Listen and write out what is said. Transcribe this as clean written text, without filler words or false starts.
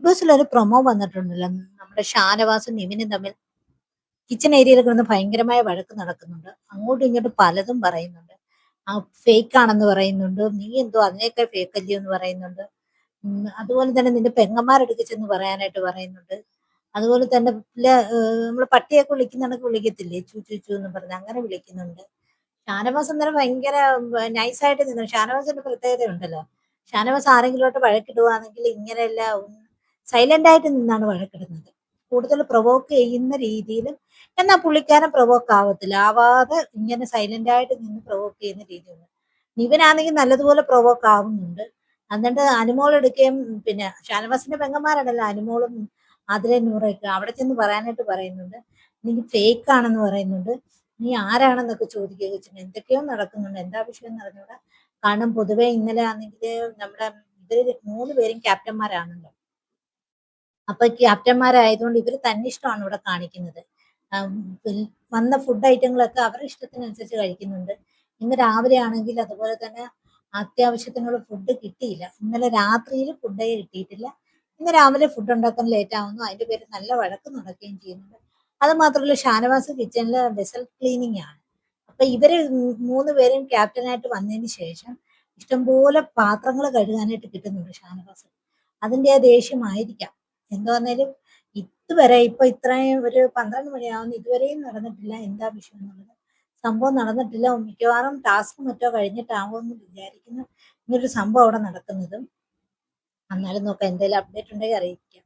Big ബോസിൽ ഒരു promo വന്നിട്ടുണ്ടല്ലോ. നമ്മുടെ ഷാനവാസും നിവിനും തമ്മിൽ കിച്ചൺ ഏരിയയിൽ കിടന്ന് ഭയങ്കരമായ വഴക്ക് നടക്കുന്നുണ്ട്. അങ്ങോട്ടും ഇങ്ങോട്ടും പലതും പറയുന്നുണ്ട്. ഫേക്ക് ആണെന്ന് പറയുന്നുണ്ട്. നീ എന്തോ അതിനേക്കാൾ ഫേക്ക് അല്ലയോ എന്ന് പറയുന്നുണ്ട്. അതുപോലെ തന്നെ നിന്റെ പെങ്ങന്മാരെടുക്ക് ചെന്ന് പറയാനായിട്ട് പറയുന്നുണ്ട്. അതുപോലെ തന്നെ നമ്മള് പട്ടിയൊക്കെ വിളിക്കുന്ന കണക്ക് വിളിക്കത്തില്ലേ? ചൂ ചൂ ചൂ എന്ന് പറഞ്ഞ് അങ്ങനെ വിളിക്കുന്നുണ്ട്. ഷാനവാസ് അന്നേരം ഭയങ്കര നൈസായിട്ട് നിന്നു. ഷാനവാസിന്റെ പ്രത്യേകത ഉണ്ടല്ലോ. ഷാനവാസ് ആരെങ്കിലുമായിട്ട് വഴക്കിടുവാണെങ്കിൽ ഇങ്ങനെയല്ല സൈലന്റ് ആയിട്ട് നിന്നാണ് വഴക്കിടുന്നത്. കൂടുതൽ പ്രൊവോക്ക് ചെയ്യുന്ന രീതിയിലും എന്നാൽ പുള്ളിക്കാരൻ പ്രൊവോക്ക് ആവത്തില്ല. ആവാതെ ഇങ്ങനെ സൈലന്റ് ആയിട്ട് നിന്ന് പ്രൊവോക്ക് ചെയ്യുന്ന രീതിയുണ്ട്. നിവിനാണെങ്കിൽ നല്ലതുപോലെ പ്രൊവോക്ക് ആവുന്നുണ്ട്. എന്നിട്ട് അനുമോൾ എടുക്കുകയും പിന്നെ ഷാനവാസിന്റെ പെങ്ങന്മാരാണല്ലോ അനുമോളും ആതിരയും നൂറയൊക്കെ അവിടെ ചെന്ന് പറയാനായിട്ട് പറയുന്നുണ്ട്. നീ ഫേക്ക് ആണെന്ന് പറയുന്നുണ്ട്. നീ ആരാണെന്നൊക്കെ ചോദിക്കുകയൊക്കെ ചെയ്യുന്നു. എന്തൊക്കെയോ നടക്കുന്നുണ്ട്. എന്താ വിഷയം എന്ന് അറിഞ്ഞൂടാ. കാരണം പൊതുവെ ഇന്നലെ ആണെങ്കിൽ നമ്മുടെ ഇവര് 3 പേരും ക്യാപ്റ്റന്മാരാണല്ലോ. അപ്പൊ ക്യാപ്റ്റന്മാരായതുകൊണ്ട് ഇവര് തന്നിഷ്ടമാണ് ഇവിടെ കാണിക്കുന്നത്. ആം, പിൽ- വന്ന ഫുഡ് ഐറ്റങ്ങളൊക്കെ അവരുടെ ഇഷ്ടത്തിനനുസരിച്ച് കഴിക്കുന്നുണ്ട്. ഇന്ന് രാവിലെ ആണെങ്കിൽ അതുപോലെ തന്നെ അത്യാവശ്യത്തിനുള്ള ഫുഡ് കിട്ടിയില്ല. ഇന്നലെ രാത്രിയിൽ ഫുഡേ കിട്ടിയിട്ടില്ല. ഇന്ന് രാവിലെ ഫുഡ് ഉണ്ടാക്കാൻ ലേറ്റ് ആവുന്നു. അതിന്റെ പേര് നല്ല വഴക്ക് നടക്കുകയും ചെയ്യുന്നുണ്ട്. അത് മാത്രമല്ല ഷാനവാസ് കിച്ചണിലെ വെസൽ ക്ലീനിങ് ആണ്. അപ്പൊ ഇവര് 3 പേരും ക്യാപ്റ്റനായിട്ട് വന്നതിന് ശേഷം ഇഷ്ടംപോലെ പാത്രങ്ങൾ കഴുകാനായിട്ട് കിട്ടുന്നുണ്ട് ഷാനവാസ്. അതിന്റെ ആ ദേഷ്യമായിരിക്കാം. എന്ത് പറഞ്ഞാലും ഇതുവരെ ഇപ്പൊ ഇത്രയും ഒരു 12 മണിയാവുന്നു ഇതുവരെയും നടന്നിട്ടില്ല. എന്താ വിഷയം എന്നുള്ളത് സംഭവം നടന്നിട്ടില്ല. മിക്കവാറും ടാസ്ക് മറ്റോ കഴിഞ്ഞിട്ടാവുമെന്ന് വിചാരിക്കുന്നു ഇങ്ങനൊരു സംഭവം അവിടെ നടക്കുന്നത്. എന്നാലും നോക്കാം, എന്തെങ്കിലും അപ്ഡേറ്റ് ഉണ്ടെങ്കിൽ അറിയിക്കാം.